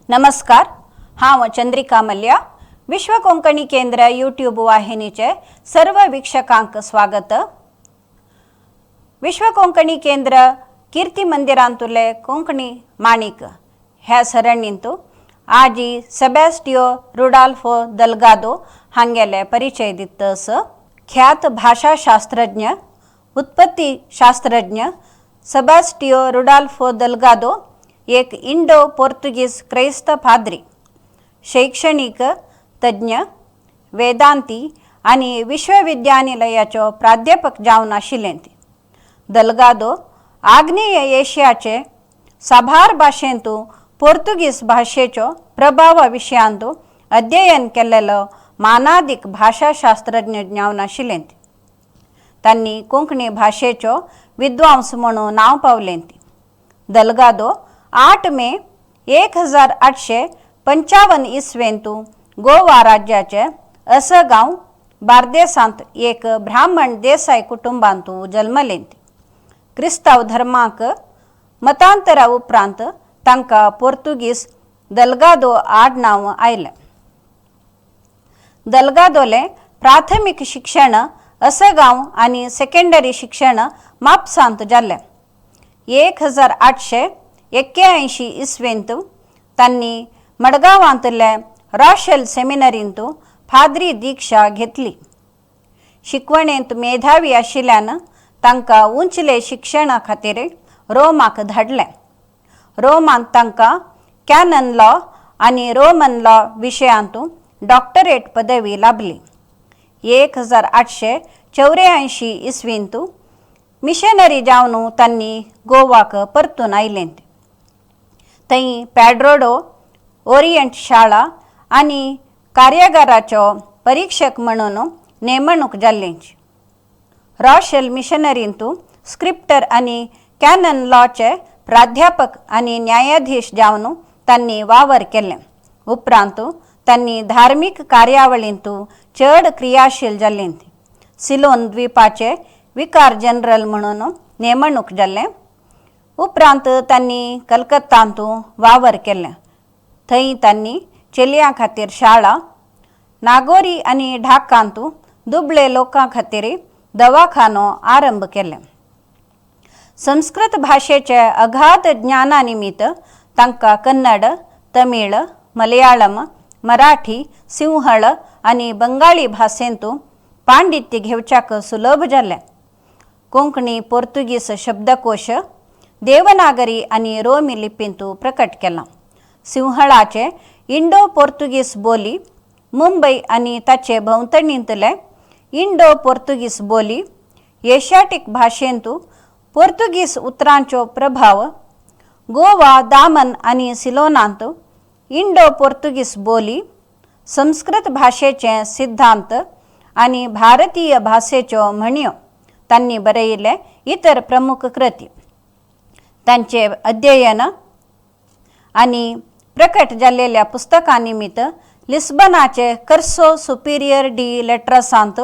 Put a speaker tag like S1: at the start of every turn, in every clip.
S1: नमस्कार. हांव चंद्रिका मल्ल्या. विश्व कोंकणी केंद्र यूट्यूब वाहिनीचे सर्व वीक्षकांक स्वागत. विश्व कोंकणी केंद्र कीर्ती मंदिरांतुले कोंकणी माणिक ह्या सरणींतू आजी सेबॅस्टियो रुडाल्फो दलगादो हांगेले परिचय दितस. ख्यात भाषाशास्त्रज्ञ उत्पत्ती शास्त्रज्ञ सेबॅस्टियो रुडाल्फो दलगादो एक इंडो पोर्तुगीज क्राइस्त पाद्री, शैक्षणिक तज्ञ, वेदांती आणि विश्वविद्यानिलयाचो प्राध्यापक जावन आशिल्लें. दलगादो आग्नेय एशियाचे साबार भाशेंतू पोर्तुगीज भाषेचो प्रभाव विशयांतू अध्ययन केल्लो मानादीक भाषाशास्त्रज्ञ जावन आशिल्लें. तांणी कोंकणी भाषेचो विद्वांस म्हणून नांव पावलें. दलगादो 8 मे 1855 इसवेंतू गोवा राज्याचे असगांव बार्देसांत एक ब्राह्मण देसाई कुटुंबांतू जल्मलें. क्रिस्तांव धर्माक मतांतरा उपरांत तांकां पोर्तुगीज दलगादो आडनांव आयलें. दलगादोले प्राथमीक शिक्षण असगांव आनी सेकंडरी शिक्षण म्हापसांत जालें. 1881 इसवेंत तांणी मडगांवांतले रॉशेल सेमिनरींतू फाद्री दीक्षा घेतली. शिकवणेंत मेधावी आशिल्ल्यान तांकां उंचले शिक्षणा खातीर रोमाक धाडलें. रोमांत तांकां कॅनन लॉ आनी रोमन लॉ विशयांतू डॉक्टरेट पदवी लाभली. 1884 इसवींतू मिशनरी जावन तांणी गोवाक परतून आयलें. थंय पॅड्रोडो ओरियंट शाळा आनी कार्यागाराचो परीक्षक म्हणून नेमणूक जाल्ली. रॉशेल मिशनरींतू स्क्रिप्टर आनी कॅनन लॉचे प्राध्यापक आनी न्यायाधीश जावन तांणी वावर केलें. उपरांत तांणी धार्मीक कार्यावळींतू चड क्रियाशील जाल्लीं. सिलोन द्वीपाचे विकार जनरल म्हणून नेमणूक जाल्लें. उपरांत तांणी कलकत्तांतू वावर केलें. थंय तांणी चलयां खातीर शाळा, नागोरी आनी ढाकांतू दुबळे लोकां खातीर दवाखानो आरंभ केलें. संस्कृत भाशेचे अगाध ज्ञाना निमित्त तांकां कन्नड, तमीळ, मलयाळम, मराठी, सिंहळ आनी बंगाळी भासेंतू पांडित्य घेवच्याक सुलभ जालें. कोंकणी पोर्तुगीज शब्दकोश देवनागरी आनी रोमी लिपींतू प्रकट केला. सिंहळाचे इंडो पोर्तुगीज बोली, मुंबई आनी ताचे भोंवतणींतले इंडो पोर्तुगीज बोली, एशियाटीक भाशेंतू पोर्तुगीज उतरांचो प्रभाव, गोवा, दामन आनी सिलोनांत इंडो पोर्तुगीज बोली, संस्कृत भाशेचे सिद्धांत आनी भारतीय भाशेच्यो म्हणयो तांणी बरयले इतर प्रमुख कृती. तांचे अध्ययन आनी प्रकट जाल्लेल्या पुस्तकां निमित्त लिस्बनाचे कर्सो सुपिरियर डी लेट्रसांत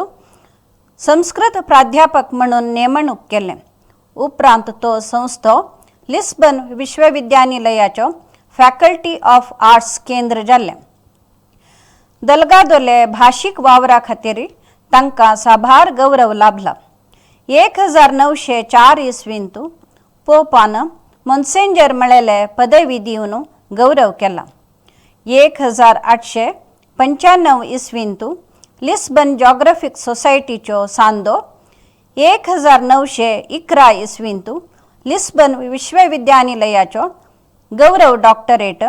S1: संस्कृत प्राध्यापक म्हणून नेमणूक केलें. उपरांत तो संस्थो लिस्बन विश्वविद्यानिलयाचो फॅकल्टी ऑफ आर्ट्स केंद्र जाल्लें. दलगादोले भाशीक वावरा खातीर तांकां साबार गौरव लाभला. 1904 इसवींतू पोपान मोन्सेंजर मेळेले पदवी दिवन गौरव केला. 1895 इसवींतू लिस्बन जॉग्राफिक सोसायटीच्यो सांदो, 1911 इसवींतू लिस्बन विश्वविद्यानिलयाचो गौरव डॉक्टरेट,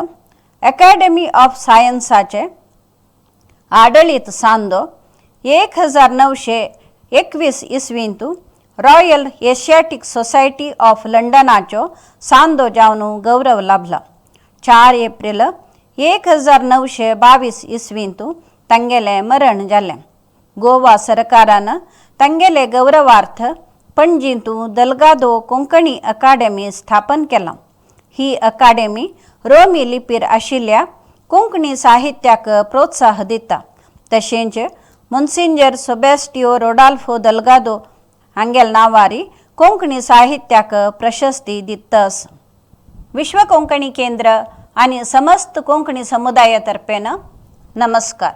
S1: अकॅडमी ऑफ सायन्साचे आडळीत सांदो, 1921 इसवींतू रॉयल एशियाटीक सोसायटी ऑफ लंडनाचो सांदो जावन गौरव लाभला. 4 एप्रिल 1922 इसवींतू तांगेलें मरण जालें. गोवा सरकारान तांगेले गौरवार्थ पणजींतू दलगादो कोंकणी अकादेमी स्थापन केला. ही अकादेमी रोमी लिपीर आशिल्ल्या कोंकणी साहित्याक प्रोत्साह दिता. तशेंच मोन्सिंजर सेबॅस्टियो रुडाल्फो दलगादो हांगेल नांवारी कोंकणी साहित्याक प्रशस्ती दितस. विश्व कोंकणी केंद्र आणि समस्त कोंकणी समुदायातर्फेनं नमस्कार.